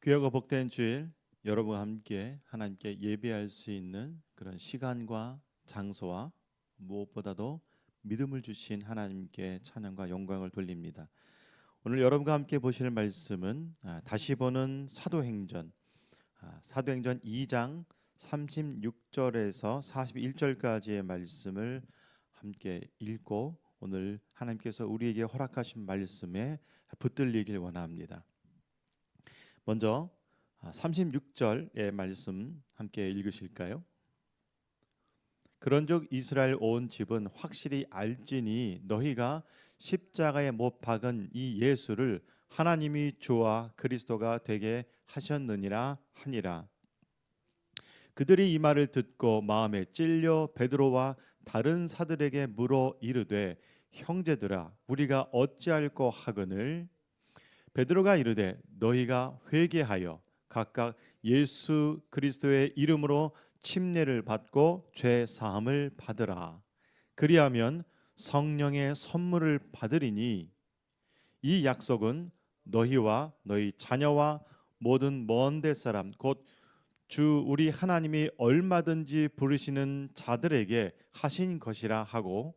귀하고 복된 주일, 여러분과 함께 하나님께 예배할 수 있는 그런 시간과 장소와 무엇보다도 믿음을 주신 하나님께 찬양과 영광을 돌립니다. 오늘 여러분과 함께 보실 말씀은 다시 보는 사도행전 2장 36절에서 41절까지의 말씀을 함께 읽고 오늘 하나님께서 우리에게 허락하신 말씀에 붙들리길 원합니다. 먼저 36절의 말씀 함께 읽으실까요? 그런즉 이스라엘 온 집은 확실히 알지니 너희가 십자가에 못 박은 이 예수를 하나님이 주와 그리스도가 되게 하셨느니라 하니라. 그들이 이 말을 듣고 마음에 찔려 베드로와 다른 사들에게 물어 이르되 형제들아 우리가 어찌할꼬 하거늘. 베드로가 이르되 너희가 회개하여 각각 예수 그리스도의 이름으로 침례를 받고 죄 사함을 받으라. 그리하면 성령의 선물을 받으리니 이 약속은 너희와 너희 자녀와 모든 먼 데 사람 곧 주 우리 하나님이 얼마든지 부르시는 자들에게 하신 것이라 하고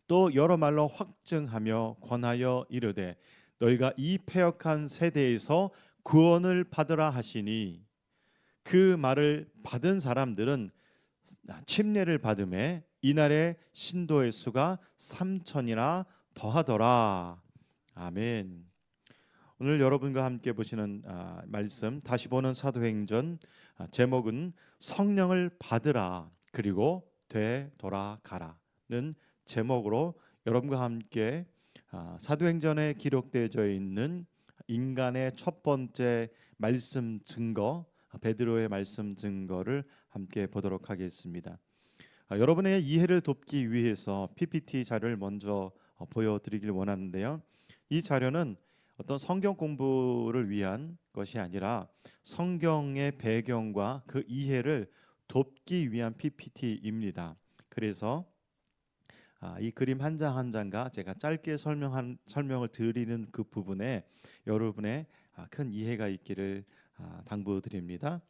또 여러 말로 확증하며 권하여 이르되 너희가 이 패역한 세대에서 구원을 받으라 하시니 그 말을 받은 사람들은 침례를 받음에 이날의 신도의 수가 3천이나 더하더라. 아멘. 오늘 여러분과 함께 보시는 말씀 다시 보는 사도행전 제목은 성령을 받으라 그리고 되돌아가라는 제목으로 여러분과 함께 사도행전에 기록되어 있는 인간의 첫 번째 말씀 증거 베드로의 말씀 증거를 함께 보도록 하겠습니다. 여러분의 이해를 돕기 위해서 PPT 자료를 먼저 보여드리길 원하는데요. 이 자료는 어떤 성경 공부를 위한 것이 아니라 성경의 배경과 그 이해를 돕기 위한 PPT입니다. 그래서 이 그림 한 장 한 장과 제가 짧게 설명을 드리는 그 부분에 여러분의 큰 이해가 있기를 당부드립니다.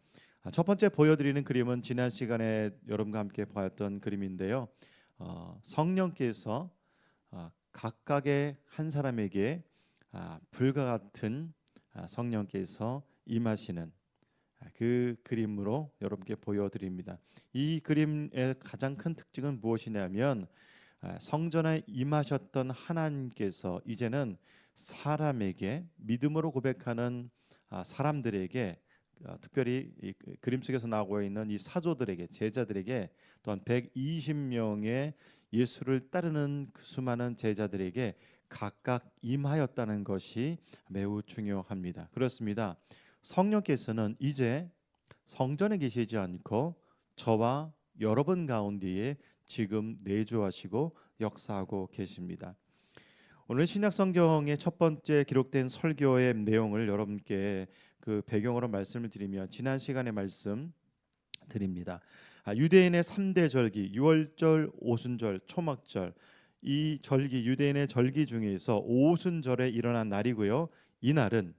첫 번째 보여드리는 그림은 지난 시간에 여러분과 함께 보았던 그림인데요. 성령께서 각각의 한 사람에게 불과 같은 성령께서 임하시는 그 그림으로 여러분께 보여드립니다. 이 그림의 가장 큰 특징은 무엇이냐면 성전에 임하셨던 하나님께서 이제는 사람에게 믿음으로 고백하는 사람들에게 특별히 이 그림 속에서 나오고 있는 이 사도들에게 제자들에게 또한 120명의 예수를 따르는 그 수많은 제자들에게 각각 임하였다는 것이 매우 중요합니다. 그렇습니다. 성령께서는 이제 성전에 계시지 않고 저와 여러분 가운데에 지금 내주하시고 역사하고 계십니다. 오늘 신약성경의 첫 번째 기록된 설교의 내용을 여러분께 그 배경으로 말씀을 드리면 지난 시간에 말씀 드립니다. 유대인의 3대 절기 유월절, 오순절, 초막절 이 절기 유대인의 절기 중에서 오순절에 일어난 날이고요. 이 날은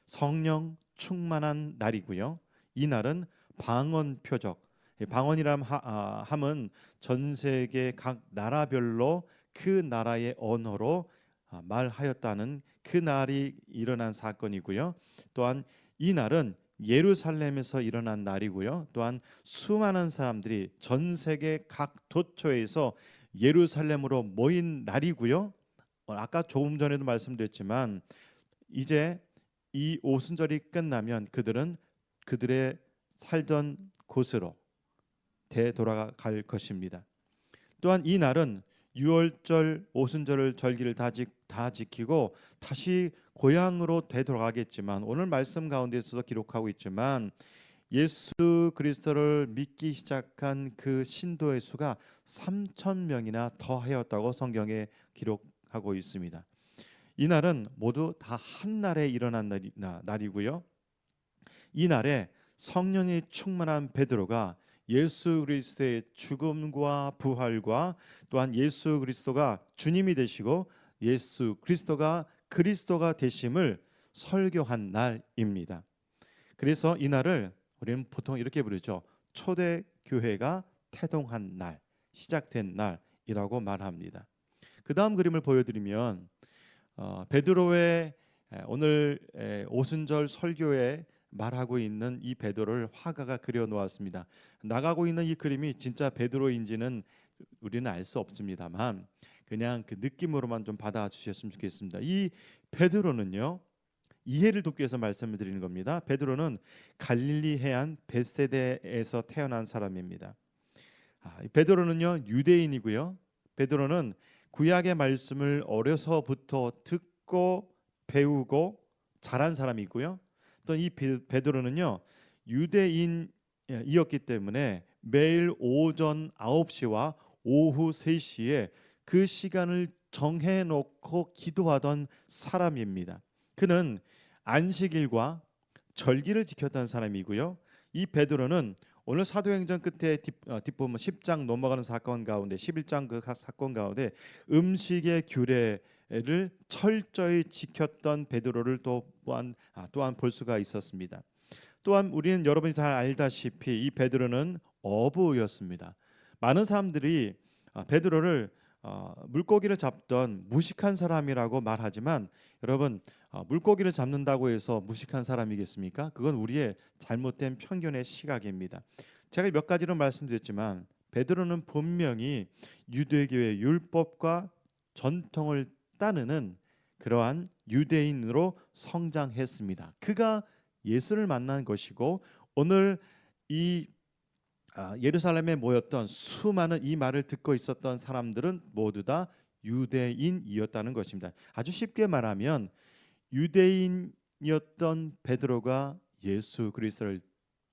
성령 충만한 날이고요. 이 날은 방언 표적 방언이란 함은 전 세계 각 나라별로 그 나라의 언어로 말하였다는 그 날이 일어난 사건이고요. 또한 이 날은 예루살렘에서 일어난 날이고요. 또한 수많은 사람들이 전 세계 각 도처에서 예루살렘으로 모인 날이고요. 아까 조금 전에도 말씀드렸지만 이제 이 오순절이 끝나면 그들은 그들의 살던 곳으로 되돌아갈 것입니다. 또한 이 날은 유월절, 오순절을 절기를 다 지키고 다시 고향으로 되돌아가겠지만 오늘 말씀 가운데서도 기록하고 있지만 예수 그리스도를 믿기 시작한 그 신도의 수가 3,000명이나 더하였다고 성경에 기록하고 있습니다. 이 날은 모두 다 한 날에 일어난 날이고요. 이 날에 성령이 충만한 베드로가 예수 그리스도의 죽음과 부활과 또한 예수 그리스도가 주님이 되시고 예수 그리스도가 되심을 설교한 날입니다. 그래서 이날을 우리는 보통 이렇게 부르죠. 초대교회가 태동한 날, 시작된 날이라고 말합니다. 그 다음 그림을 보여드리면 베드로의 오늘 오순절 설교에 말하고 있는 이 베드로를 화가가 그려 놓았습니다. 나가고 있는 이 그림이 진짜 베드로인지는 우리는 알 수 없습니다만 그냥 그 느낌으로만 좀 받아주셨으면 좋겠습니다. 이 베드로는요, 이해를 돕기 위해서 말씀을 드리는 겁니다. 베드로는 갈릴리 해안 벳세다에서 태어난 사람입니다. 베드로는요 유대인이고요. 베드로는 구약의 말씀을 어려서부터 듣고 배우고 자란 사람이고요. 또 이 베드로는요 유대인이었기 때문에 매일 오전 9시와 오후 3시에 그 시간을 정해놓고 기도하던 사람입니다. 그는 안식일과 절기를 지켰던 사람이고요. 이 베드로는 오늘 사도행전 끝에 뒷부분 10장 넘어가는 사건 가운데 11장 그 사건 가운데 음식의 규례를 철저히 지켰던 베드로를 또한 볼 수가 있었습니다. 또한 우리는 여러분이 잘 알다시피 이 베드로는 어부였습니다. 많은 사람들이 베드로를 물고기를 잡던 무식한 사람이라고 말하지만 여러분 물고기를 잡는다고 해서 무식한 사람이겠습니까? 그건 우리의 잘못된 편견의 시각입니다. 제가 몇 가지로 말씀드렸지만 베드로는 분명히 유대교의 율법과 전통을 따르는 그러한 유대인으로 성장했습니다. 그가 예수를 만난 것이고 오늘 이 예루살렘에 모였던 수많은 이 말을 듣고 있었던 사람들은 모두 다 유대인이었다는 것입니다. 아주 쉽게 말하면 유대인이었던 베드로가 예수 그리스도를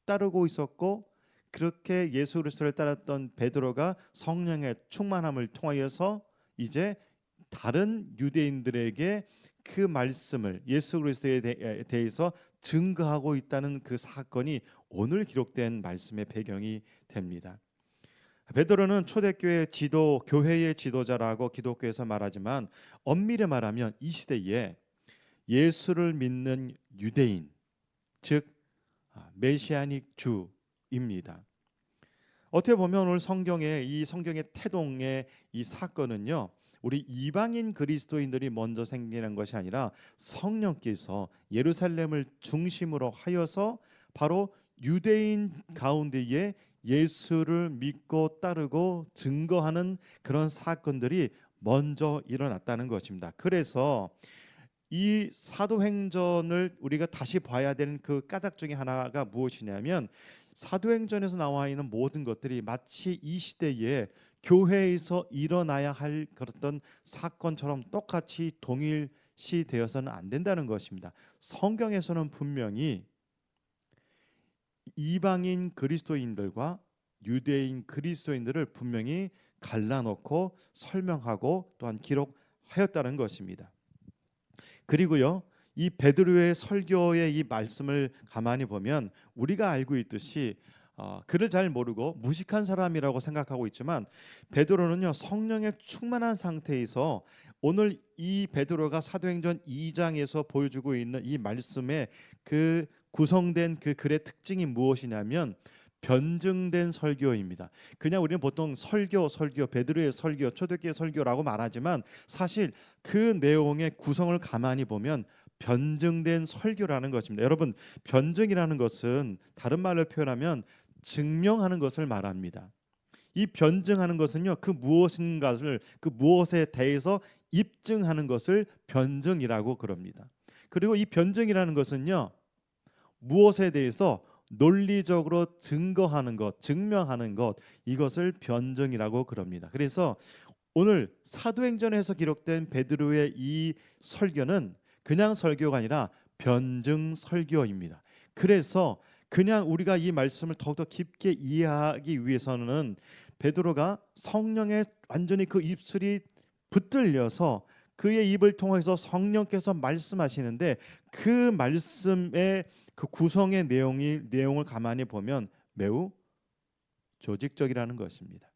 따르고 있었고 그렇게 예수 그리스도를 따랐던 베드로가 성령의 충만함을 통하여서 이제 다른 유대인들에게 그 말씀을 예수 그리스도에 대해서 증거하고 있다는 그 사건이 오늘 기록된 말씀의 배경이 됩니다. 베드로는 초대교회 교회의 지도자라고 기독교에서 말하지만 엄밀히 말하면 이 시대에 예수를 믿는 유대인, 즉 메시아닉 주입니다. 어떻게 보면 오늘 성경의 태동의 이 사건은요, 우리 이방인 그리스도인들이 먼저 생기는 것이 아니라 성령께서 예루살렘을 중심으로 하여서 바로 유대인 가운데에 예수를 믿고 따르고 증거하는 그런 사건들이 먼저 일어났다는 것입니다. 그래서 이 사도행전을 우리가 다시 봐야 되는 그 까닭 중에 하나가 무엇이냐면 사도행전에서 나와 있는 모든 것들이 마치 이 시대에 교회에서 일어나야 할 그런 사건처럼 똑같이 동일시 되어서는 안 된다는 것입니다. 성경에서는 분명히 이방인 그리스도인들과 유대인 그리스도인들을 분명히 갈라놓고 설명하고 또한 기록하였다는 것입니다. 그리고요, 이 베드로의 설교의 이 말씀을 가만히 보면 우리가 알고 있듯이 그를 잘 모르고 무식한 사람이라고 생각하고 있지만 베드로는요 성령에 충만한 상태에서 오늘 이 베드로가 사도행전 2장에서 보여주고 있는 이 말씀의 그 구성된 그 글의 특징이 무엇이냐면 변증된 설교입니다. 그냥 우리는 보통 설교, 베드로의 설교, 초대교회 설교라고 말하지만 사실 그 내용의 구성을 가만히 보면 변증된 설교라는 것입니다. 여러분, 변증이라는 것은 다른 말로 표현하면 증명하는 것을 말합니다. 이 변증하는 것은요, 그 무엇에 대해서 입증하는 것을 변증이라고 그럽니다. 그리고 이 변증이라는 것은요, 무엇에 대해서 논리적으로 증거하는 것, 증명하는 것, 이것을 변증이라고 그럽니다. 그래서 오늘 사도행전에서 기록된 베드로의 이 설교는 그냥 설교가 아니라 변증 설교입니다. 그래서 그냥 우리가 이 말씀을 더욱더 깊게 이해하기 위해서는 베드로가 성령에 완전히 그 입술이 붙들려서 그의 입을 통해서 성령께서 말씀하시는데 그 말씀의 그 구성의 내용을 가만히 보면 매우 조직적이라는 것입니다.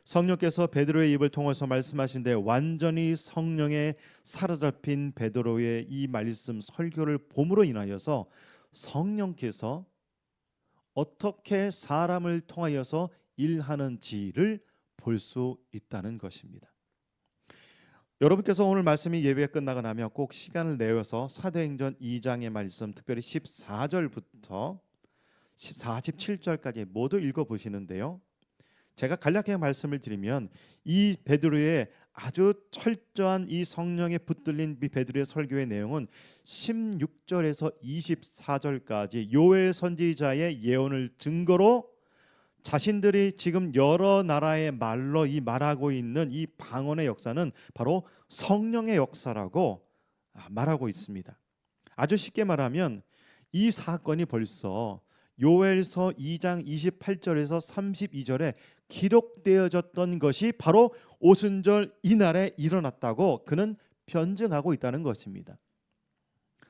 성령께서 베드로의 입을 통해서 말씀하신데 완전히 성령에 사로잡힌 베드로의 이 말씀 설교를 봄으로 인하여서 성령께서 어떻게 사람을 통하여서 일하는지를 볼 수 있다는 것입니다. 여러분께서 오늘 말씀이 예배가 끝나고 나면 꼭 시간을 내어서 사도행전 2장의 말씀, 특별히 14절부터 47절까지 모두 읽어보시는데요, 제가 간략하게 말씀을 드리면 이 베드로의 아주 철저한 이 성령에 붙들린 이 베드로의 설교의 내용은 16절에서 24절까지 요엘 선지자의 예언을 증거로 자신들이 지금 여러 나라의 말로 이 말하고 있는 이 방언의 역사는 바로 성령의 역사라고 말하고 있습니다. 아주 쉽게 말하면 이 사건이 벌써 요엘서 2장 28절에서 32절에 기록되어졌던 것이 바로 오순절 이날에 일어났다고 그는 변증하고 있다는 것입니다.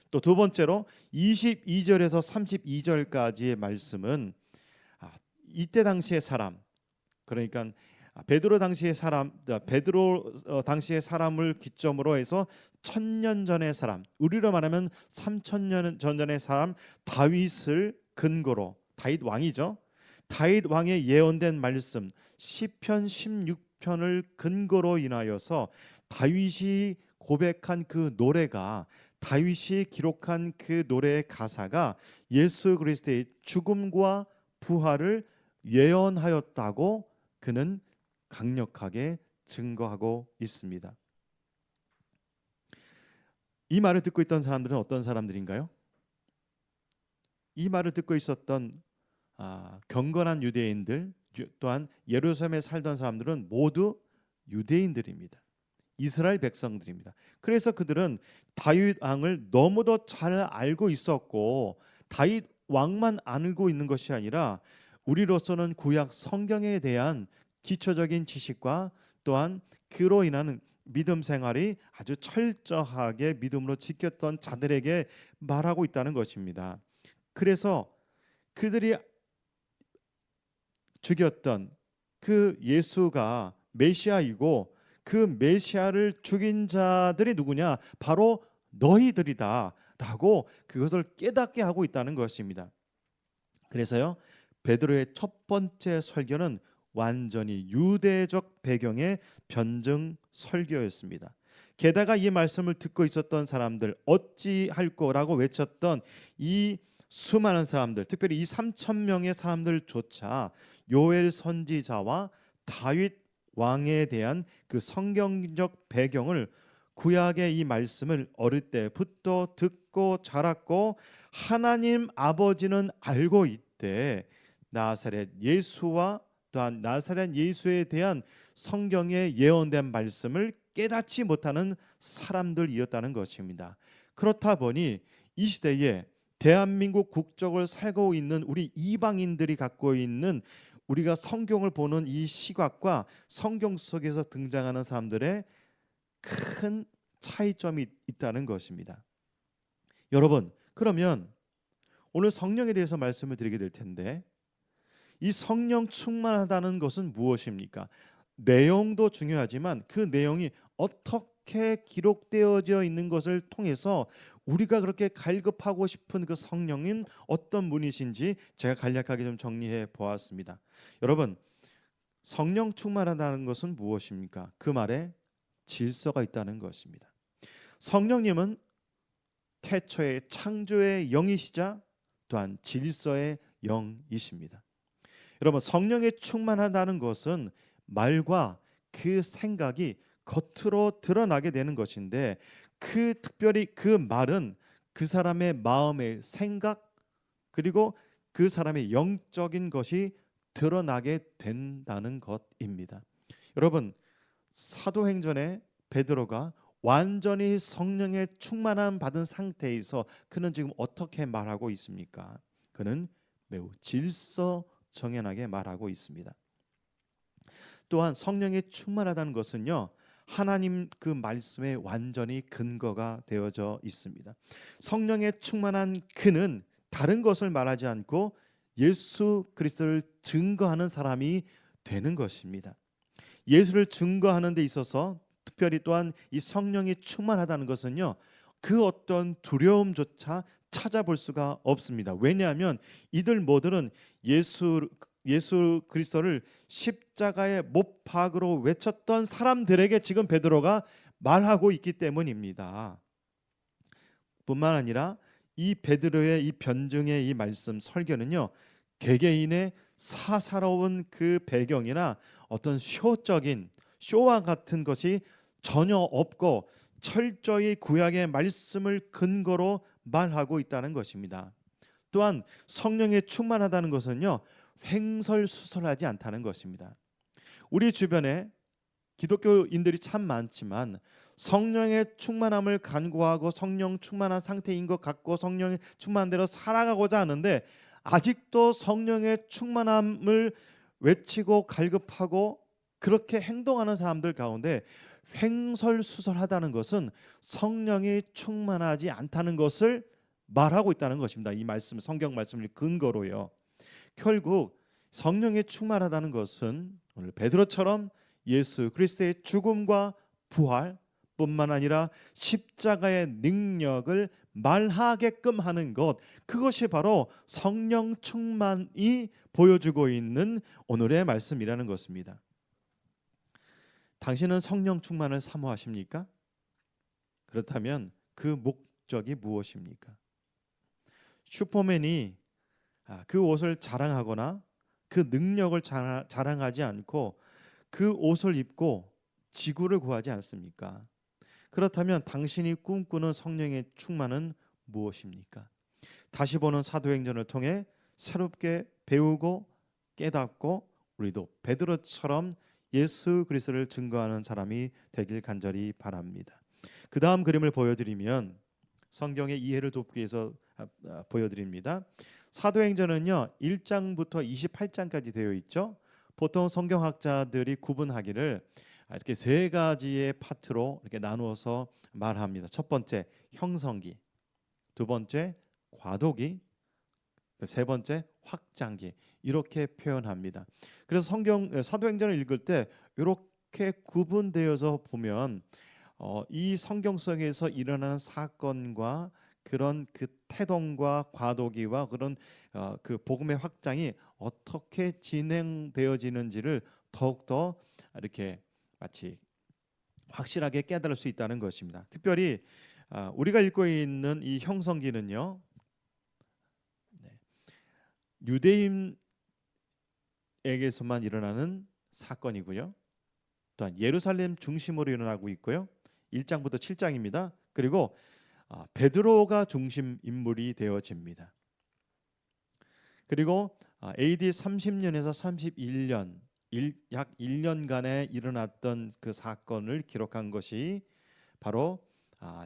또 두 번째로 22절에서 32절까지의 말씀은 이때 당시의 사람, 그러니까 베드로 당시의 사람을 기점으로 해서 1000년 전의 사람, 우리로 말하면 3000년 전의 사람 다윗을 근거로, 다윗 왕이죠. 다윗 왕의 예언된 말씀 시편 16편을 근거로 인하여서 다윗이 고백한 그 노래가, 다윗이 기록한 그 노래의 가사가 예수 그리스도의 죽음과 부활을 예언하였다고 그는 강력하게 증거하고 있습니다. 이 말을 듣고 있던 사람들은 어떤 사람들인가요? 이 말을 듣고 있었던 경건한 유대인들, 또한 예루살렘에 살던 사람들은 모두 유대인들입니다. 이스라엘 백성들입니다. 그래서 그들은 다윗 왕을 너무도 잘 알고 있었고, 다윗 왕만 알고 있는 것이 아니라 우리로서는 구약 성경에 대한 기초적인 지식과 또한 그로 인한 믿음 생활이 아주 철저하게 믿음으로 지켰던 자들에게 말하고 있다는 것입니다. 그래서 그들이 죽였던 그 예수가 메시아이고, 그 메시아를 죽인 자들이 누구냐? 바로 너희들이다 라고 그것을 깨닫게 하고 있다는 것입니다. 그래서요, 베드로의 첫 번째 설교는 완전히 유대적 배경의 변증 설교였습니다. 게다가 이 말씀을 듣고 있었던 사람들, 어찌할꼬라고 외쳤던 이 수많은 사람들, 특별히 이 3000명의 사람들조차 요엘 선지자와 다윗 왕에 대한 그 성경적 배경을, 구약의 이 말씀을 어릴 때부터 듣고 자랐고, 하나님 아버지는 알고 있대 나사렛 예수와 또한 나사렛 예수에 대한 성경의 예언된 말씀을 깨닫지 못하는 사람들이었다는 것입니다. 그렇다 보니 이 시대에 대한민국 국적을 살고 있는 우리 이방인들이 갖고 있는, 우리가 성경을 보는 이 시각과 성경 속에서 등장하는 사람들의 큰 차이점이 있다는 것입니다. 여러분, 그러면 오늘 성령에 대해서 말씀을 드리게 될 텐데, 이 성령 충만하다는 것은 무엇입니까? 내용도 중요하지만 그 내용이 어떻게 기록되어져 있는 것을 통해서 우리가 그렇게 갈급하고 싶은 그 성령인 어떤 분이신지 제가 간략하게 좀 정리해 보았습니다. 여러분, 성령 충만하다는 것은 무엇입니까? 그 말에 질서가 있다는 것입니다. 성령님은 태초의 창조의 영이시자 또한 질서의 영이십니다. 여러분, 성령에 충만하다는 것은 말과 그 생각이 겉으로 드러나게 되는 것인데, 그 특별히 그 말은 그 사람의 마음의 생각, 그리고 그 사람의 영적인 것이 드러나게 된다는 것입니다. 여러분, 사도행전에 베드로가 완전히 성령에 충만함 받은 상태에서 그는 지금 어떻게 말하고 있습니까? 그는 매우 질서 정연하게 말하고 있습니다. 또한 성령에 충만하다는 것은요, 하나님 그 말씀에 완전히 근거가 되어져 있습니다. 성령에 충만한 그는 다른 것을 말하지 않고 예수 그리스도를 증거하는 사람이 되는 것입니다. 예수를 증거하는 데 있어서 특별히 또한 이 성령이 충만하다는 것은요, 그 어떤 두려움조차 찾아볼 수가 없습니다. 왜냐하면 이들 모두는 예수 그리스도를 십자가의 못 박으로 외쳤던 사람들에게 지금 베드로가 말하고 있기 때문입니다. 뿐만 아니라 이 베드로의 이 변증의 이 말씀 설교는요, 개개인의 사사로운 그 배경이나 어떤 쇼와 같은 것이 전혀 없고 철저히 구약의 말씀을 근거로 말하고 있다는 것입니다. 또한 성령에 충만하다는 것은요, 횡설수설하지 않다는 것입니다. 우리 주변에 기독교인들이 참 많지만 성령의 충만함을 간구하고 성령 충만한 상태인 것 같고 성령의 충만한 대로 살아가고자 하는데 아직도 성령의 충만함을 외치고 갈급하고 그렇게 행동하는 사람들 가운데 횡설수설하다는 것은 성령이 충만하지 않다는 것을 말하고 있다는 것입니다. 이 말씀, 성경 말씀을 근거로요. 결국 성령이 충만하다는 것은 오늘 베드로처럼 예수 그리스도의 죽음과 부활 뿐만 아니라 십자가의 능력을 말하게끔 하는 것, 그것이 바로 성령 충만이 보여주고 있는 오늘의 말씀이라는 것입니다. 당신은 성령 충만을 사모하십니까? 그렇다면 그 목적이 무엇입니까? 슈퍼맨이 그 옷을 자랑하거나 그 능력을 자랑하지 않고 그 옷을 입고 지구를 구하지 않습니까? 그렇다면 당신이 꿈꾸는 성령의 충만은 무엇입니까? 다시 보는 사도행전을 통해 새롭게 배우고 깨닫고 우리도 베드로처럼 예수 그리스도를 증거하는 사람이 되길 간절히 바랍니다. 그 다음 그림을 보여드리면 성경의 이해를 돕기 위해서 보여드립니다. 사도행전은요 1장부터 28장까지 되어 있죠. 보통 성경학자들이 구분하기를 이렇게 세 가지의 파트로 이렇게 나누어서 말합니다. 첫 번째 형성기, 두 번째 과도기, 세 번째 확장기, 이렇게 표현합니다. 그래서 사도행전을 읽을 때 이렇게 구분되어서 보면 이 성경 속에서 일어나는 사건과 그런 그 태동과 과도기와 그런 그 복음의 확장이 어떻게 진행되어지는지를 더욱더 이렇게 마치 확실하게 깨달을 수 있다는 것입니다. 특별히 우리가 읽고 있는 이 형성기는요, 유대인에게서만 일어나는 사건이고요. 또한 예루살렘 중심으로 일어나고 있고요. 1장부터 7장입니다. 그리고 베드로가 중심 인물이 되어집니다. 그리고 AD 30년에서 31년 약 1년간에 일어났던 그 사건을 기록한 것이 바로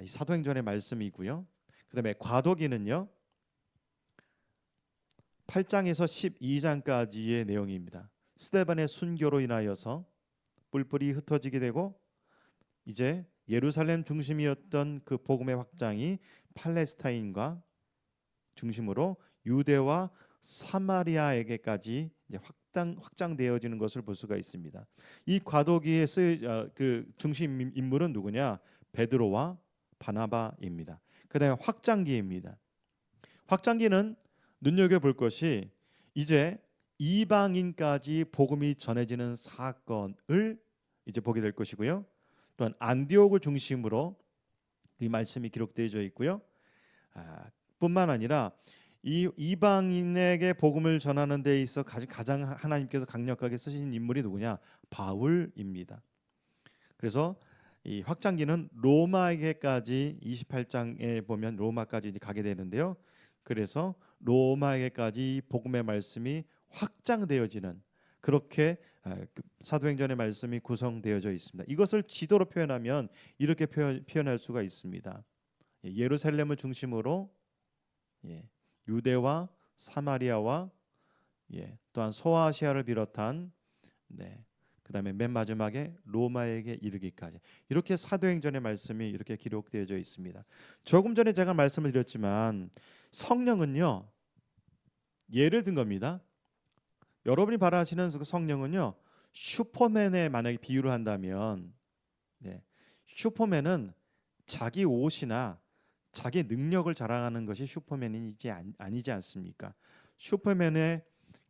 이 사도행전의 말씀이고요. 그다음에 과도기는요 8장에서 12장까지의 내용입니다. 스데반의 순교로 인하여서 뿔뿔이 흩어지게 되고 이제 예루살렘 중심이었던 그 복음의 확장이 팔레스타인과 중심으로 유대와 사마리아에게까지 이제 확장되어지는 것을 볼 수가 있습니다. 이 과도기의 그 중심 인물은 누구냐? 베드로와 바나바입니다. 그다음에 확장기입니다. 확장기는 눈여겨볼 것이 이제 이방인까지 복음이 전해지는 사건을 이제 보게 될 것이고요. 또한 안디옥을 중심으로 이 말씀이 기록되어져 있고요. 뿐만 아니라 이 이방인에게 복음을 전하는 데 있어 가장 하나님께서 강력하게 쓰신 인물이 누구냐? 바울입니다. 그래서 이 확장기는 로마에게까지 28장에 보면 로마까지 가게 되는데요. 그래서 로마에게까지 복음의 말씀이 확장되어지는 그렇게 사도행전의 말씀이 구성되어져 있습니다. 이것을 지도로 표현하면 이렇게 표현할 수가 있습니다. 예루살렘을 중심으로 유대와 사마리아와 또한 소아시아를 비롯한 그다음에 맨 마지막에 로마에게 이르기까지 이렇게 사도행전의 말씀이 이렇게 기록되어져 있습니다. 조금 전에 제가 말씀을 드렸지만 성령은요 예를 든 겁니다. 여러분이 바라시는 그 성령은요 슈퍼맨에 만약에 비유를 한다면, 슈퍼맨은 자기 옷이나 자기 능력을 자랑하는 것이 슈퍼맨이지 아니지 않습니까? 슈퍼맨의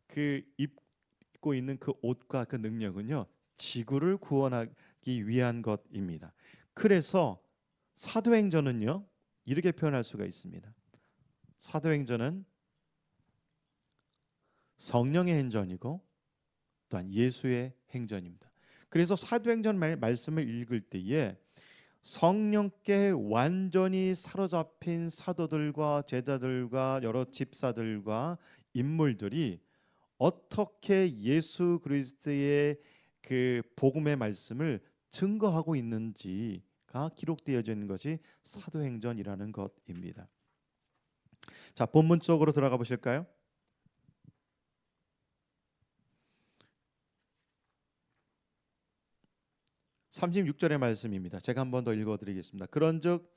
그 입고 있는 그 옷과 그 능력은요, 지구를 구원하기 위한 것입니다. 그래서 사도행전은요, 이렇게 표현할 수가 있습니다. 사도행전은 성령의 행전이고 또한 예수의 행전입니다. 그래서 사도행전 말씀을 읽을 때에 성령께 완전히 사로잡힌 사도들과 제자들과 여러 집사들과 인물들이 어떻게 예수 그리스도의 그 복음의 말씀을 증거하고 있는지가 기록되어져 있는 것이 사도행전이라는 것입니다. 자, 본문 쪽으로 들어가 보실까요? 36절의 말씀입니다. 제가 한 번 더 읽어드리겠습니다. 그런즉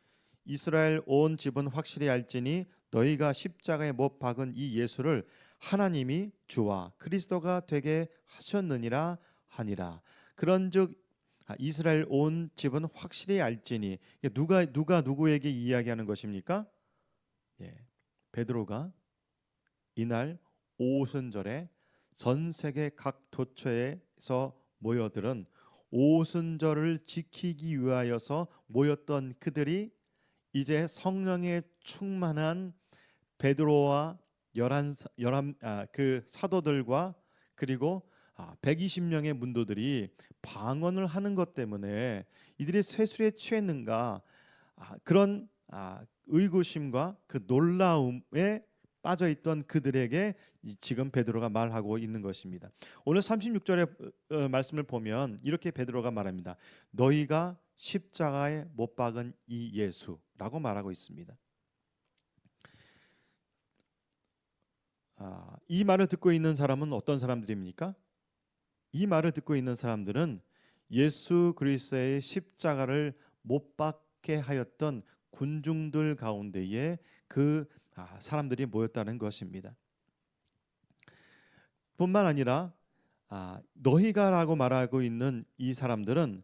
이스라엘 온 집은 확실히 알지니 너희가 십자가에 못 박은 이 예수를 하나님이 주와 그리스도가 되게 하셨느니라 하니라. 그런즉 이스라엘 온 집은 확실히 알지니, 누가 누구에게 이야기하는 것입니까? 베드로가 이날 오순절에 전 세계 각 도처에서 모여들은 오순절을 지키기 위하여서 모였던 그들이 이제 성령에 충만한 베드로와 그 사도들과 그리고 120명의 문도들이 방언을 하는 것 때문에 이들이 쇠술에 취했는가, 그런 의구심과 그 놀라움에 빠져있던 그들에게 지금 베드로가 말하고 있는 것입니다. 오늘 36절의 말씀을 보면 이렇게 베드로가 말합니다. 너희가 십자가에 못 박은 이 예수라고 말하고 있습니다. 이 말을 듣고 있는 사람은 어떤 사람들입니까? 이 말을 듣고 있는 사람들은 예수 그리스도의 십자가를 못 박게 하였던 군중들 가운데에 그 사람들이 모였다는 것입니다. 뿐만 아니라 너희가라고 말하고 있는 이 사람들은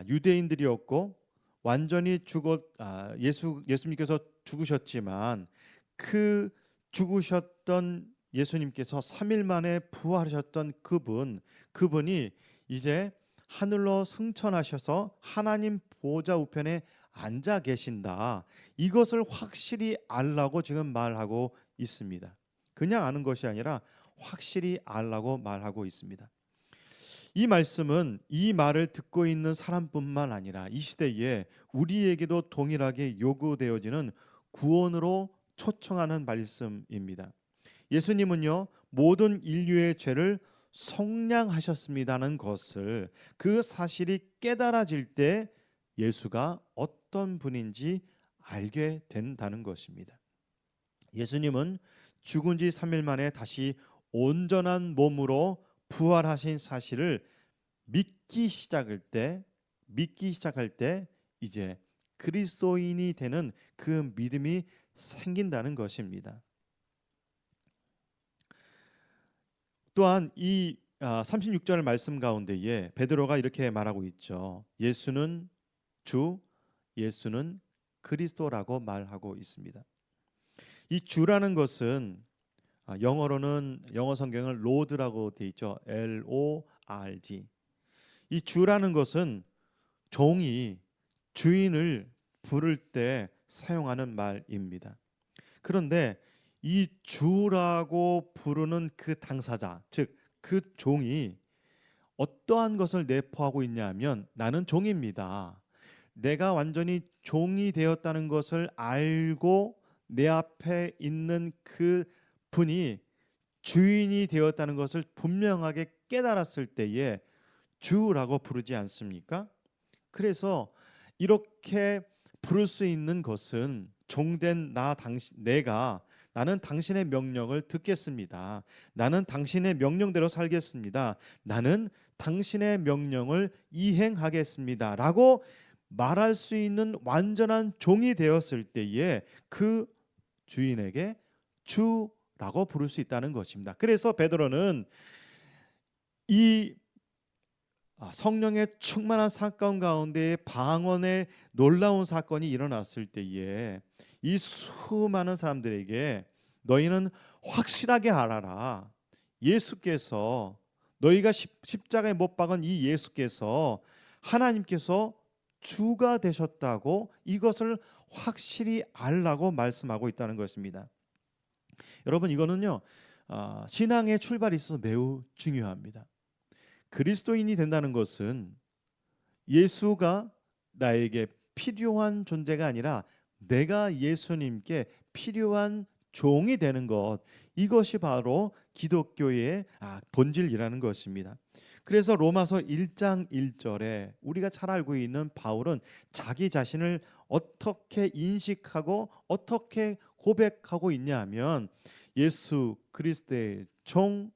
유대인들이었고 완전히 예수님께서 죽으셨지만 그 죽으셨던 예수님께서 3일 만에 부활하셨던 그분이 이제 하늘로 승천하셔서 하나님 보좌 우편에 앉아 계신다. 이것을 확실히 알라고 지금 말하고 있습니다. 그냥 아는 것이 아니라 확실히 알라고 말하고 있습니다. 이 말씀은 이 말을 듣고 있는 사람뿐만 아니라 이 시대에 우리에게도 동일하게 요구되어지는 구원으로 초청하는 말씀입니다. 예수님은요, 모든 인류의 죄를 속량하셨습니다는 것을, 그 사실이 깨달아질 때 예수가 어떤 분인지 알게 된다는 것입니다. 예수님은 죽은 지 3일 만에 다시 온전한 몸으로 부활하신 사실을 믿기 시작할 때 이제 그리스도인이 되는 그 믿음이 생긴다는 것입니다. 또한 이 36절 말씀 가운데에 베드로가 이렇게 말하고 있죠. 예수는 주, 예수는 그리스도라고 말하고 있습니다. 이 주라는 것은 영어 성경은 로드라고 돼 있죠. LORD. 이 주라는 것은 종이 주인을 부를 때 사용하는 말입니다. 그런데 이 주라고 부르는 그 당사자, 즉 그 종이 어떠한 것을 내포하고 있냐면, 나는 종입니다. 내가 완전히 종이 되었다는 것을 알고 내 앞에 있는 그 분이 주인이 되었다는 것을 분명하게 깨달았을 때에 주라고 부르지 않습니까? 그래서 이렇게 부를 수 있는 것은 종된 나는 당신의 명령을 듣겠습니다. 나는 당신의 명령대로 살겠습니다. 나는 당신의 명령을 이행하겠습니다. 라고 말할 수 있는 완전한 종이 되었을 때에 그 주인에게 주라고 부를 수 있다는 것입니다. 그래서 베드로는 이 성령의 충만한 사건 가운데 방언의 놀라운 사건이 일어났을 때에 이 수많은 사람들에게 너희는 확실하게 알아라. 예수께서 너희가 십자가에 못 박은 이 예수께서 하나님께서 주가 되셨다고 이것을 확실히 알라고 말씀하고 있다는 것입니다. 여러분 이거는요 신앙의 출발이 있어서 매우 중요합니다. 그리스도인이 된다는 것은 예수가 나에게 필요한 존재가 아니라 내가 예수님께 필요한 종이 되는 것, 이것이 바로 기독교의 본질이라는 것입니다. 그래서 로마서 1장 1절에 우리가 잘 알고 있는 바울은 자기 자신을 어떻게 인식하고 어떻게 고백하고 있냐 하면 예수 그리스도의 종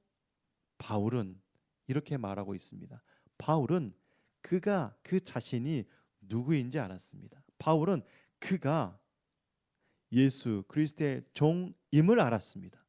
바울은 이렇게 말하고 있습니다. 바울은 그가 그 자신이 누구인지 알았습니다. 바울은 그가 예수 그리스도의 종임을 알았습니다.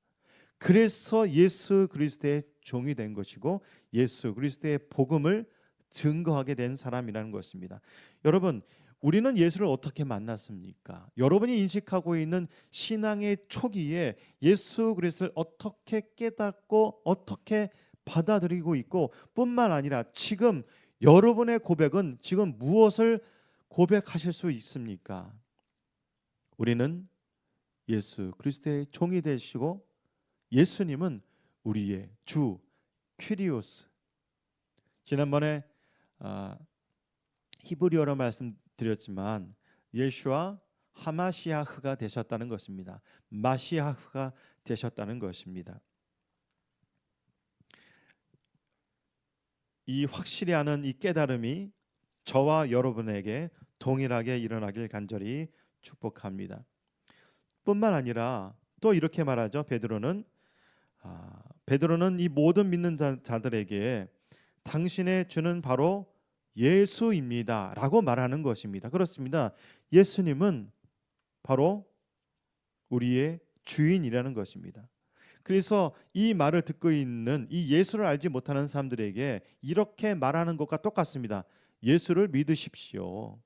그래서 예수 그리스도의 종이 된 것이고 예수 그리스도의 복음을 증거하게 된 사람이라는 것입니다. 여러분, 우리는 예수를 어떻게 만났습니까? 여러분이 인식하고 있는 신앙의 초기에 예수 그리스도를 어떻게 깨닫고 어떻게 받아들이고 있고 뿐만 아니라 지금 여러분의 고백은 지금 무엇을 고백하실 수 있습니까? 우리는 예수 그리스도의 종이 되시고 예수님은 우리의 주 퀴리오스. 지난번에 히브리어로 말씀드렸지만 예수와 하마시아흐가 되셨다는 것입니다. 마시아흐가 되셨다는 것입니다. 이 확실히 아는 이 깨달음이 저와 여러분에게 동일하게 일어나길 간절히 축복합니다. 뿐만 아니라 또 이렇게 말하죠. 베드로는 이 모든 믿는 자들에게 당신의 주는 바로 예수입니다 라고 말하는 것입니다. 그렇습니다. 예수님은 바로 우리의 주인이라는 것입니다. 그래서 이 말을 듣고 있는 이 예수를 알지 못하는 사람들에게 이렇게 말하는 것과 똑같습니다. 예수를 믿으십시오.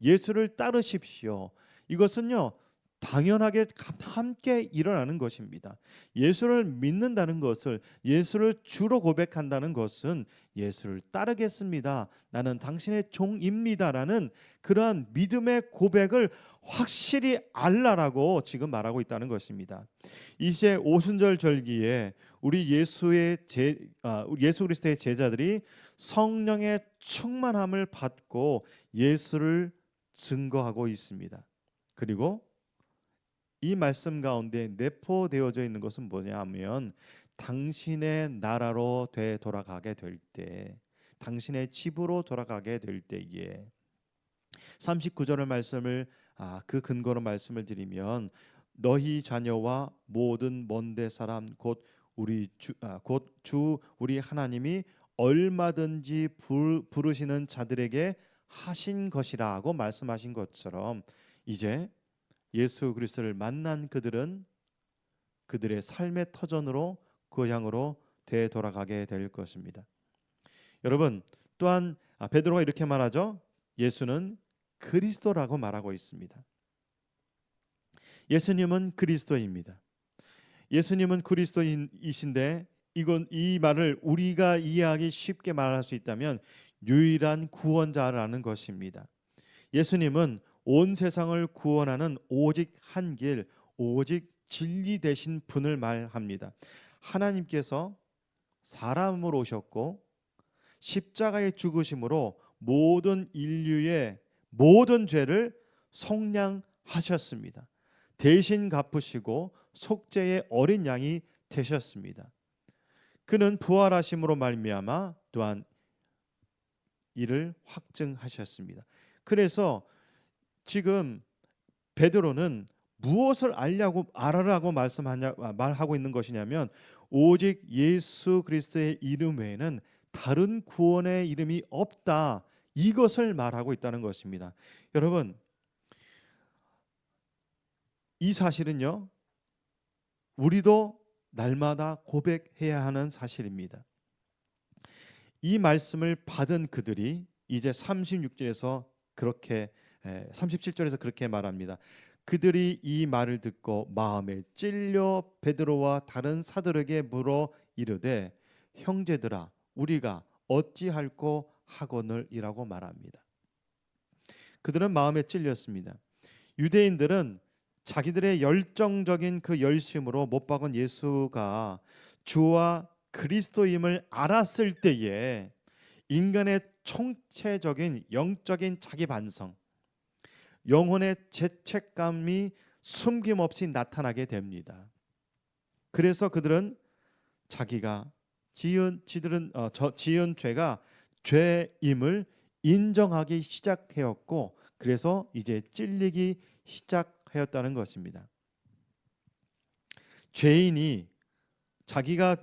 예수를 따르십시오. 이것은요 당연하게 함께 일어나는 것입니다. 예수를 믿는다는 것을, 예수를 주로 고백한다는 것은 예수를 따르겠습니다, 나는 당신의 종입니다라는 그러한 믿음의 고백을 확실히 알라라고 지금 말하고 있다는 것입니다. 이제 오순절 절기에 우리 예수 그리스도의 제자들이 성령의 충만함을 받고 예수를 증거하고 있습니다. 그리고 이 말씀 가운데 내포되어져 있는 것은 뭐냐면 당신의 나라로 되돌아가게 될 때, 당신의 집으로 돌아가게 될 때에 39절의 말씀을 그 근거로 말씀을 드리면 너희 자녀와 모든 먼데 사람 곧 주 우리 하나님이 얼마든지 부르시는 자들에게 하신 것이라고 말씀하신 것처럼 이제 예수 그리스도를 만난 그들은 그들의 삶의 터전으로 고향으로 되돌아가게 될 것입니다. 여러분 또한 베드로가 이렇게 말하죠. 예수는 그리스도라고 말하고 있습니다. 예수님은 그리스도입니다. 예수님은 그리스도이신데 이 말을 우리가 이해하기 쉽게 말할 수 있다면 유일한 구원자라는 것입니다. 예수님은 온 세상을 구원하는 오직 한 길, 오직 진리 되신 분을 말합니다. 하나님께서 사람으로 오셨고 십자가의 죽으심으로 모든 인류의 모든 죄를 속량하셨습니다. 대신 갚으시고 속죄의 어린 양이 되셨습니다. 그는 부활하심으로 말미암아 또한 이를 확증하셨습니다. 그래서 지금 베드로는 무엇을 알라고 말하고 있는 것이냐면 오직 예수 그리스도의 이름 외에는 다른 구원의 이름이 없다, 이것을 말하고 있다는 것입니다. 여러분 이 사실은요 우리도 날마다 고백해야 하는 사실입니다. 이 말씀을 받은 그들이 이제 36절에서 그렇게 37절에서 그렇게 말합니다. 그들이 이 말을 듣고 마음에 찔려 베드로와 다른 사도에게 물어 이르되 형제들아 우리가 어찌할꼬 하거늘이라고 말합니다. 그들은 마음에 찔렸습니다. 유대인들은 자기들의 열정적인 그 열심으로 못 박은 예수가 주와 그리스도임을 알았을 때에 인간의 총체적인 영적인 자기 반성, 영혼의 죄책감이 숨김없이 나타나게 됩니다. 그래서 그들은 자기가 지은 죄가 죄임을 인정하기 시작하였고, 그래서 이제 찔리기 시작하였다는 것입니다. 죄인이 자기가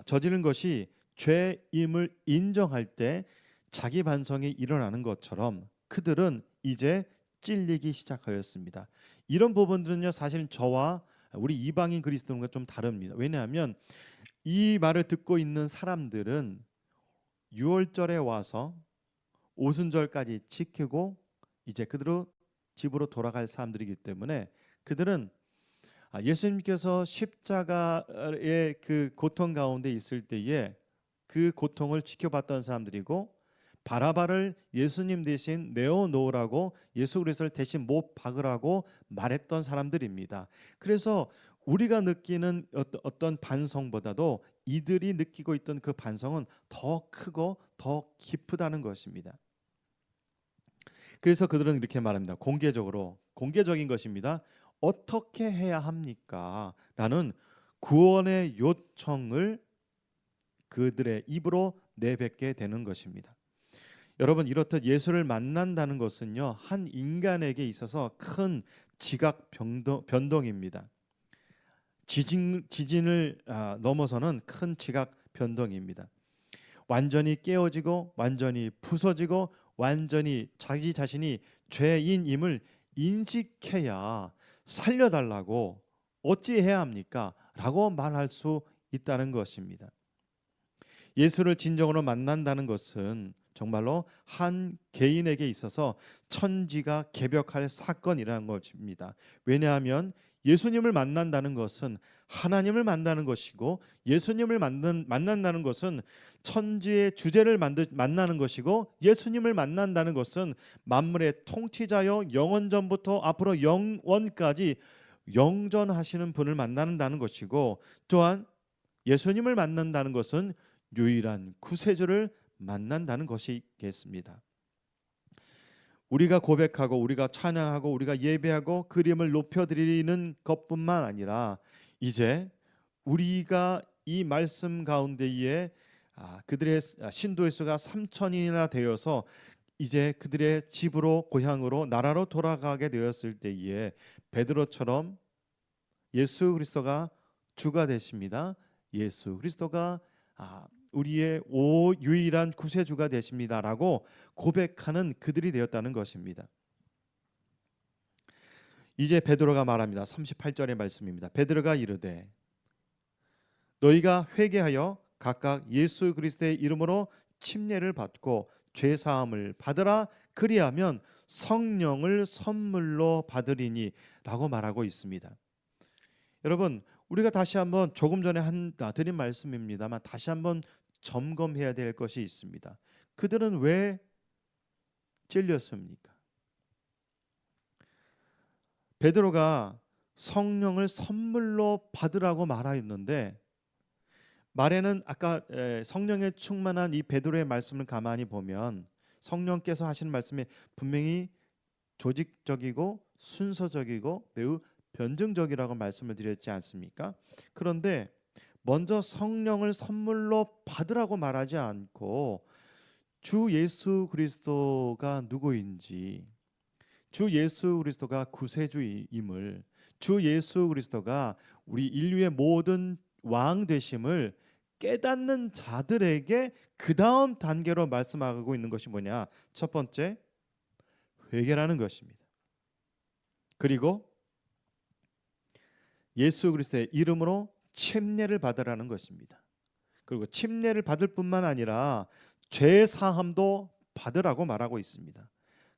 저지른 것이 죄임을 인정할 때 자기 반성이 일어나는 것처럼 그들은 이제 찔리기 시작하였습니다. 이런 부분들은요, 사실 저와 우리 이방인 그리스도인과 좀 다릅니다. 왜냐하면 이 말을 듣고 있는 사람들은 유월절에 와서 오순절까지 지키고 이제 그대로 집으로 돌아갈 사람들이기 때문에 그들은 예수님께서 십자가의 그 고통 가운데 있을 때에 그 고통을 지켜봤던 사람들이고, 바라바를 예수님 대신 내어놓으라고 예수 그리스도를 대신 못 박으라고 말했던 사람들입니다. 그래서 우리가 느끼는 어떤 반성보다도 이들이 느끼고 있던 그 반성은 더 크고 더 깊다는 것입니다. 그래서 그들은 이렇게 말합니다. 공개적인 것입니다. 어떻게 해야 합니까? 라는 구원의 요청을 그들의 입으로 내뱉게 되는 것입니다. 여러분, 이렇듯 예수를 만난다는 것은요, 한 인간에게 있어서 큰 지각 변동입니다. 지진을 넘어서는 큰 지각 변동입니다. 완전히 깨어지고 완전히 부서지고 완전히 자기 자신이 죄인임을 인식해야 살려달라고 어찌해야 합니까? 라고 말할 수 있다는 것입니다. 예수를 진정으로 만난다는 것은 정말로 한 개인에게 있어서 천지가 개벽할 사건이라는 것입니다. 왜냐하면 예수님을 만난다는 것은 하나님을 만나는 것이고, 예수님을 만난다는 것은 천지의 주제를 만나는 것이고, 예수님을 만난다는 것은 만물의 통치자여 영원전부터 앞으로 영원까지 영전하시는 분을 만난다는 것이고, 또한 예수님을 만난다는 것은 유일한 구세주를 만난다는 것이겠습니다. 우리가 고백하고 우리가 찬양하고 우리가 예배하고 그 이름을 높여드리는 것뿐만 아니라 이제 우리가 이 말씀 가운데에 그들의 신도의 수가 3,000인이나 되어서 이제 그들의 집으로 고향으로 나라로 돌아가게 되었을 때에 베드로처럼 예수 그리스도가 주가 되십니다. 예수 그리스도가 우리의 유일한 구세주가 되십니다라고 고백하는 그들이 되었다는 것입니다. 이제 베드로가 말합니다. 38절의 말씀입니다. 베드로가 이르되 너희가 회개하여 각각 예수 그리스도의 이름으로 침례를 받고 죄 사함을 받으라. 그리하면 성령을 선물로 받으리니 라고 말하고 있습니다. 여러분, 우리가 다시 한번 조금 전에 드린 말씀입니다만 다시 한번 점검해야 될 것이 있습니다. 그들은 왜 찔렸습니까? 베드로가 성령을 선물로 받으라고 말하였는데, 말에는 아까 성령에 충만한 이 베드로의 말씀을 가만히 보면 성령께서 하시는 말씀이 분명히 조직적이고 순서적이고 매우 변증적이라고 말씀을 드렸지 않습니까? 그런데 먼저 성령을 선물로 받으라고 말하지 않고 주 예수 그리스도가 누구인지, 주 예수 그리스도가 구세주임을, 주 예수 그리스도가 우리 인류의 모든 왕 되심을 깨닫는 자들에게 그 다음 단계로 말씀하고 있는 것이 뭐냐? 첫 번째, 회개라는 것입니다. 그리고 예수 그리스도의 이름으로 침례를 받으라는 것입니다. 그리고 침례를 받을 뿐만 아니라 죄 사함도 받으라고 말하고 있습니다.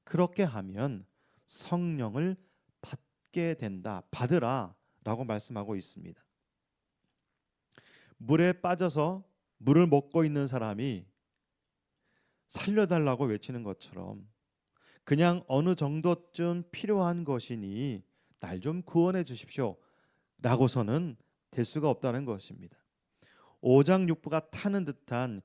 그렇게 하면 성령을 받게 된다. 받으라라고 말씀하고 있습니다. 물에 빠져서 물을 먹고 있는 사람이 살려달라고 외치는 것처럼 그냥 어느 정도쯤 필요한 것이니 날 좀 구원해 주십시오 라고서는 될 수가 없다는 것입니다. 오장육부가 타는 듯한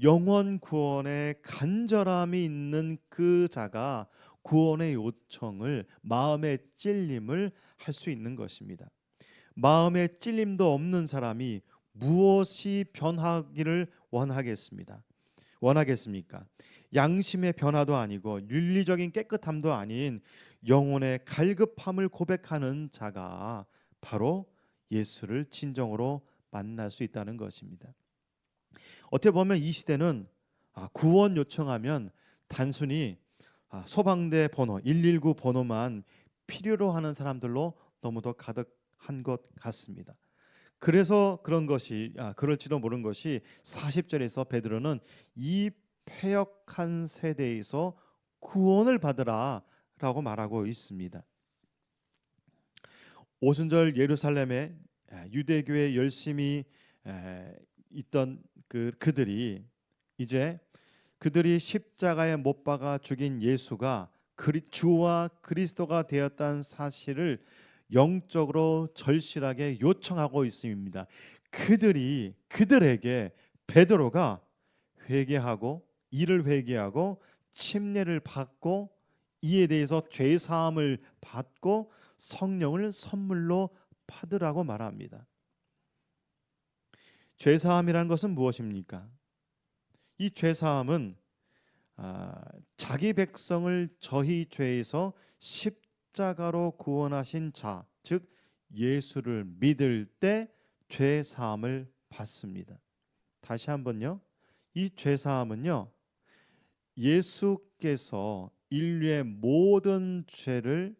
영원 구원의 간절함이 있는 그 자가 구원의 요청을, 마음의 찔림을 할 수 있는 것입니다. 마음의 찔림도 없는 사람이 무엇이 변하기를 원하겠습니까? 양심의 변화도 아니고 윤리적인 깨끗함도 아닌 영혼의 갈급함을 고백하는 자가 바로 예수를 진정으로 만날 수 있다는 것입니다. 어떻게 보면 이 시대는 구원 요청하면 단순히 소방대 번호 119 번호만 필요로 하는 사람들로 너무도 가득한 것 같습니다. 그래서 그럴지도 모르는 것이 40절에서 베드로는 이 패역한 세대에서 구원을 받으라라고 말하고 있습니다. 오순절 예루살렘에 유대교에 열심히 있던 그들이 이제 그들이 십자가에 못 박아 죽인 예수가 주와 그리스도가 되었다는 사실을 영적으로 절실하게 요청하고 있습니다. 그들에게 베드로가 이를 회개하고 침례를 받고 이에 대해서 죄 사함을 받고 성령을 선물로 받으라고 말합니다. 죄 사함이라는 것은 무엇입니까? 이 죄 사함은 자기 백성을 저희 죄에서 십자가로 구원하신 자, 즉 예수를 믿을 때 죄 사함을 받습니다. 다시 한번요. 이 죄 사함은요, 예수께서 인류의 모든 죄를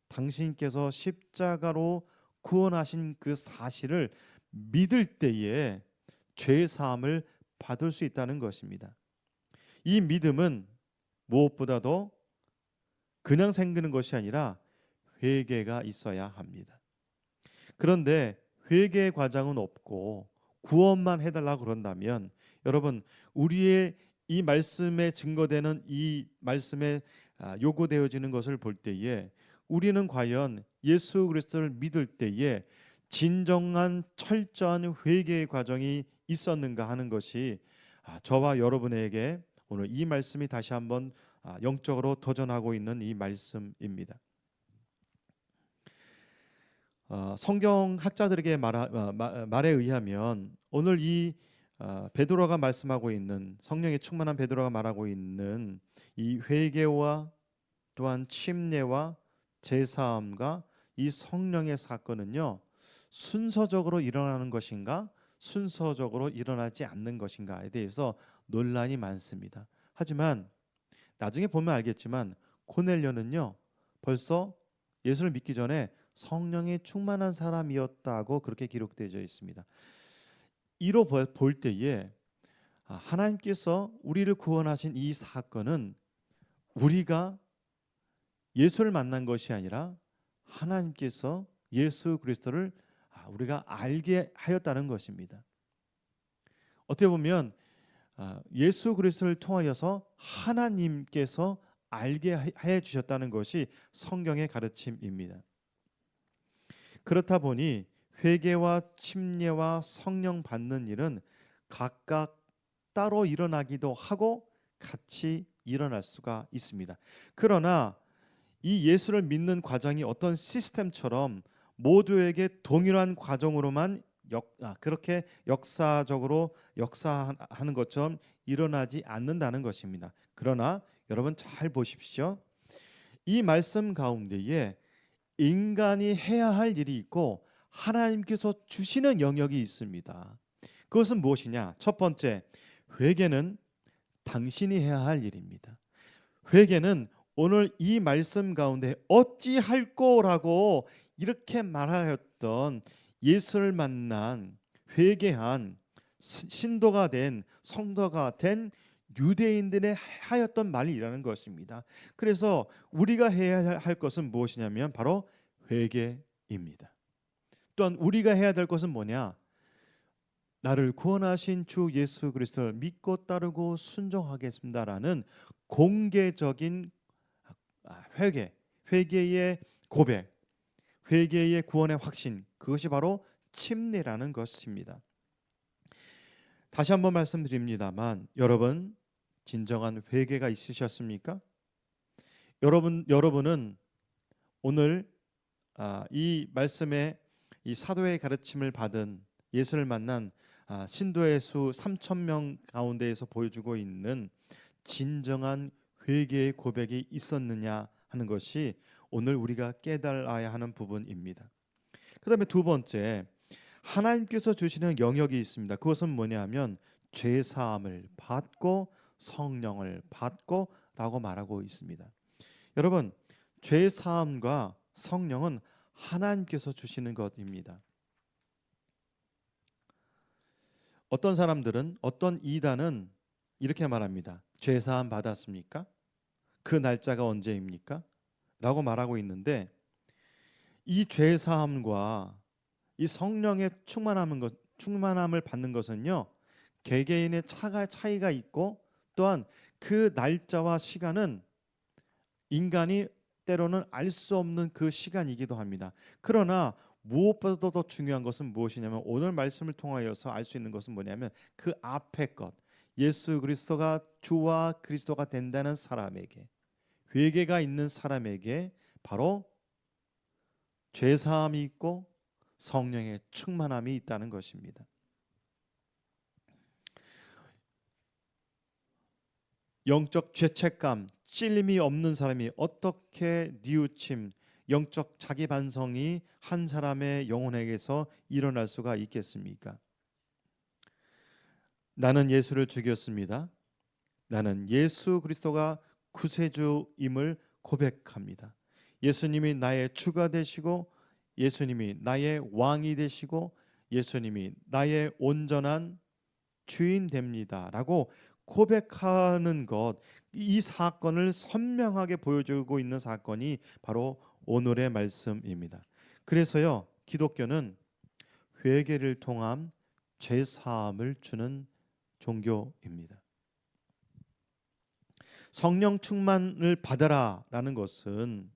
당신께서 십자가로 구원하신 그 사실을 믿을 때에 죄 사함을 받을 수 있다는 것입니다. 이 믿음은 무엇보다도 그냥 생기는 것이 아니라 회개가 있어야 합니다. 그런데 회개의 과정은 없고 구원만 해달라고 그런다면 여러분, 우리의 이 말씀에 증거되는 이 말씀에 요구되어지는 것을 볼 때에 우리는 과연 예수 그리스도를 믿을 때에 진정한 철저한 회개의 과정이 있었는가 하는 것이 저와 여러분에게 오늘 이 말씀이 다시 한번 영적으로 도전하고 있는 이 말씀입니다. 성경 학자들에게 말에 의하면 오늘 이 베드로가 말씀하고 있는, 성령의 충만한 베드로가 말하고 있는 이 회개와 또한 침례와 제사함과 이 성령의 사건은요, 순서적으로 일어나는 것인가 순서적으로 일어나지 않는 것인가에 대해서 논란이 많습니다. 하지만 나중에 보면 알겠지만 고넬료는요, 벌써 예수를 믿기 전에 성령이 충만한 사람이었다고 그렇게 기록되어 있습니다. 이로 볼 때에 하나님께서 우리를 구원하신 이 사건은 우리가 예수를 만난 것이 아니라 하나님께서 예수 그리스도를 우리가 알게 하였다는 것입니다. 어떻게 보면 예수 그리스도를 통하여서 하나님께서 알게 해 주셨다는 것이 성경의 가르침입니다. 그렇다 보니 회개와 침례와 성령 받는 일은 각각 따로 일어나기도 하고 같이 일어날 수가 있습니다. 그러나 이 예수를 믿는 과정이 어떤 시스템처럼 모두에게 동일한 과정으로만 그렇게 역사적으로 역사하는 것처럼 일어나지 않는다는 것입니다. 그러나 여러분 잘 보십시오. 이 말씀 가운데에 인간이 해야 할 일이 있고 하나님께서 주시는 영역이 있습니다. 그것은 무엇이냐? 첫 번째, 회개는 당신이 해야 할 일입니다. 회개는 오늘 이 말씀 가운데 어찌할 거라고 이렇게 말하였던 예수를 만난 회개한 신도가 된 성도가 된 유대인들의 하였던 말이라는 것입니다. 그래서 우리가 해야 할 것은 무엇이냐면 바로 회개입니다. 또한 우리가 해야 될 것은 뭐냐? 나를 구원하신 주 예수 그리스도를 믿고 따르고 순종하겠습니다라는 공개적인 회개의 고백, 회개의 구원의 확신, 그것이 바로 침례라는 것입니다. 다시 한번 말씀드립니다만 여러분 진정한 회개가 있으셨습니까? 여러분은 오늘 이 말씀에 이 사도의 가르침을 받은 예수를 만난 신도의 수 3,000명 가운데에서 보여주고 있는 진정한 회개의 고백이 있었느냐 하는 것이 오늘 우리가 깨달아야 하는 부분입니다. 그 다음에 두 번째, 하나님께서 주시는 영역이 있습니다. 그것은 뭐냐면 죄사함을 받고 성령을 받고 라고 말하고 있습니다. 여러분, 죄사함과 성령은 하나님께서 주시는 것입니다. 어떤 사람들은, 어떤 이단은 이렇게 말합니다. 죄사함 받았습니까? 그 날짜가 언제입니까? 라고 말하고 있는데, 이 죄사함과 이 성령의 충만함을 받는 것은요, 개개인의 차이가 있고, 또한 그 날짜와 시간은 인간이 때로는 알 수 없는 그 시간이기도 합니다. 그러나 무엇보다도 더 중요한 것은 무엇이냐면 오늘 말씀을 통하여서 알 수 있는 것은 뭐냐면 그 앞의 것, 예수 그리스도가 주와 그리스도가 된다는 사람에게, 회개가 있는 사람에게 바로 죄사함이 있고 성령의 충만함이 있다는 것입니다. 영적 죄책감, 찔림이 없는 사람이 어떻게 뉘우침, 영적 자기 반성이 한 사람의 영혼에게서 일어날 수가 있겠습니까? 나는 예수를 죽였습니다. 나는 예수 그리스도가 구세주임을 고백합니다. 예수님이 나의 주가 되시고 예수님이 나의 왕이 되시고 예수님이 나의 온전한 주인 됩니다라고 고백하는 것, 이 사건을 선명하게 보여주고 있는 사건이 바로 오늘의 말씀입니다. 그래서요, 기독교는 회개를 통한 죄 사함을 주는 종교입니다. 성령 충만을 받아라라는 것은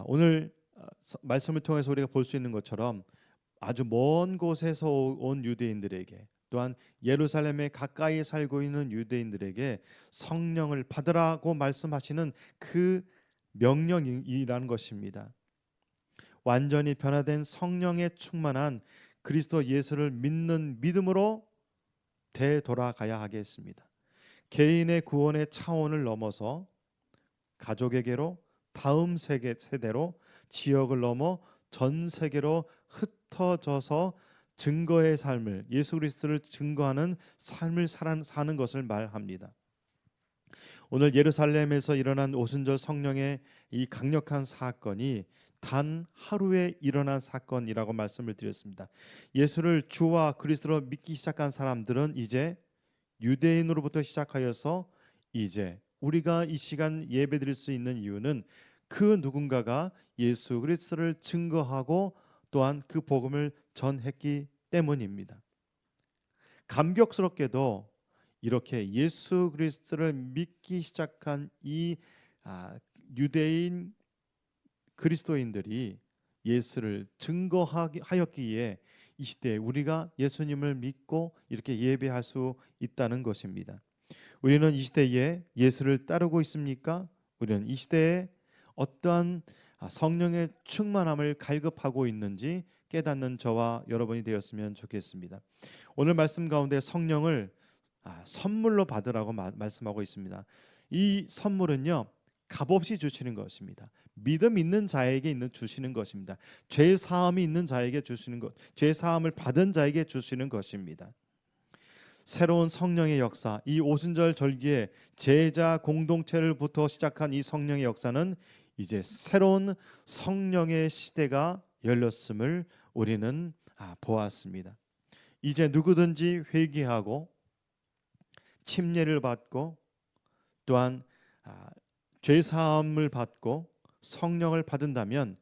오늘 말씀을 통해서 우리가 볼 수 있는 것처럼 아주 먼 곳에서 온 유대인들에게, 또한 예루살렘에 가까이 살고 있는 유대인들에게 성령을 받으라고 말씀하시는 그 명령이라는 것입니다. 완전히 변화된 성령에 충만한 그리스도 예수를 믿는 믿음으로 되돌아가야 하겠습니다. 개인의 구원의 차원을 넘어서 가족에게로, 다음 세대로, 지역을 넘어 전 세계로 흩어져서 증거의 삶을, 예수 그리스도를 증거하는 삶을 사는 것을 말합니다. 오늘 예루살렘에서 일어난 오순절 성령의 이 강력한 사건이 단 하루에 일어난 사건이라고 말씀을 드렸습니다. 예수를 주와 그리스도로 믿기 시작한 사람들은 이제 유대인으로부터 시작하여서 이제 우리가 이 시간 예배드릴 수 있는 이유는 그 누군가가 예수 그리스도를 증거하고 또한 그 복음을 전했기 때문입니다. 감격스럽게도 이렇게 예수 그리스도를 믿기 시작한 이 유대인 그리스도인들이 예수를 증거하였기에 이 시대에 우리가 예수님을 믿고 이렇게 예배할 수 있다는 것입니다. 우리는 이 시대에 예수를 따르고 있습니까? 우리는 이 시대에 어떠한 성령의 충만함을 갈급하고 있는지 깨닫는 저와 여러분이 되었으면 좋겠습니다. 오늘 말씀 가운데 성령을 선물로 받으라고 말씀하고 있습니다. 이 선물은요, 값없이 주시는 것입니다. 믿음 있는 자에게 주시는 것입니다. 죄 사함이 있는 자에게 주시는 것, 죄 사함을 받은 자에게 주시는 것입니다. 새로운 성령의 역사, 이 오순절 절기에 제자 공동체를부터 시작한 이 성령의 역사는 이제 새로운 성령의 시대가 열렸음을 우리는 보았습니다. 이제 누구든지 회개하고 침례를 받고 또한 죄 사함을 받고 성령을 받은다면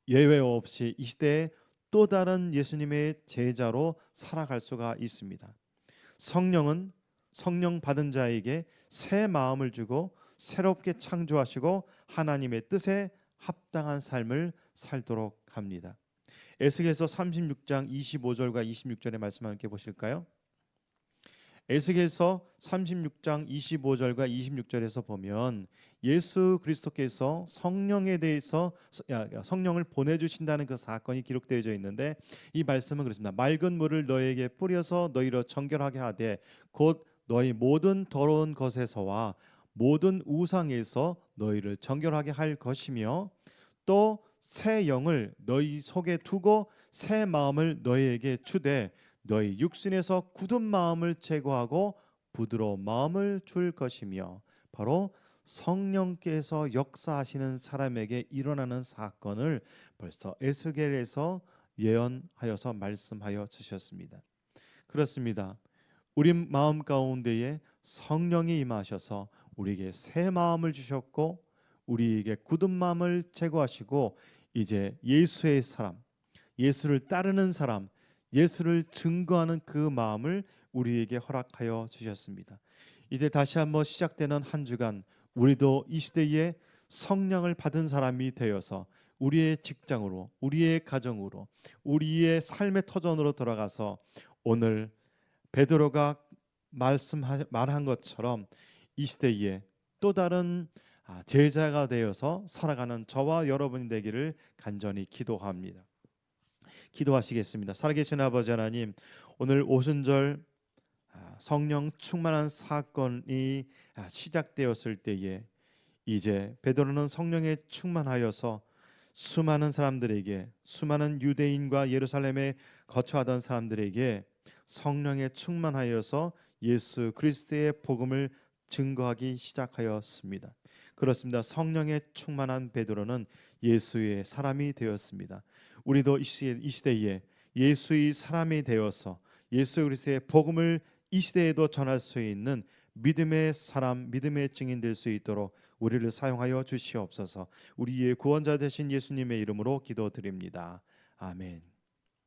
예외 없이 이 시대에 또 다른 예수님의 제자로 살아갈 수가 있습니다. 성령은 성령 받은 자에게 새 마음을 주고 새롭게 창조하시고 하나님의 뜻에 합당한 삶을 살도록 합니다. 에스겔서 36장 25절과 26절의 말씀 함께 보실까요? 에스겔서 36장 25절과 26절에서 보면 예수 그리스도께서 성령에 대해서 성령을 보내주신다는 그 사건이 기록되어져 있는데, 이 말씀은 그렇습니다. 맑은 물을 너에게 뿌려서 너희로 정결하게 하되 곧 너희 모든 더러운 것에서와 모든 우상에서 너희를 정결하게 할 것이며 또 새 영을 너희 속에 두고 새 마음을 너희에게 주되 너희 육신에서 굳은 마음을 제거하고 부드러운 마음을 줄 것이며, 바로 성령께서 역사하시는 사람에게 일어나는 사건을 벌써 에스겔에서 예언하여서 말씀하여 주셨습니다. 그렇습니다. 우리 마음 가운데에 성령이 임하셔서 우리에게 새 마음을 주셨고 우리에게 굳은 마음을 제거하시고 이제 예수의 사람, 예수를 따르는 사람, 예수를 증거하는 그 마음을 우리에게 허락하여 주셨습니다. 이제 다시 한번 시작되는 한 주간 우리도 이 시대에 성령을 받은 사람이 되어서 우리의 직장으로, 우리의 가정으로, 우리의 삶의 터전으로 돌아가서 오늘 베드로가 말한 것처럼 이 시대에 또 다른 제자가 되어서 살아가는 저와 여러분이 되기를 간절히 기도합니다. 기도하시겠습니다. 살아계신 아버지 하나님, 오늘 오순절 성령 충만한 사건이 시작되었을 때에 이제 베드로는 성령에 충만하여서 수많은 사람들에게, 수많은 유대인과 예루살렘에 거처하던 사람들에게 성령에 충만하여서 예수 그리스도의 복음을 증거하기 시작하였습니다. 그렇습니다. 성령에 충만한 베드로는 예수의 사람이 되었습니다. 우리도 이 시대에 예수의 사람이 되어서 예수 그리스도의 복음을 이 시대에도 전할 수 있는 믿음의 사람, 믿음의 증인 될 수 있도록 우리를 사용하여 주시옵소서. 우리의 구원자 되신 예수님의 이름으로 기도드립니다. 아멘.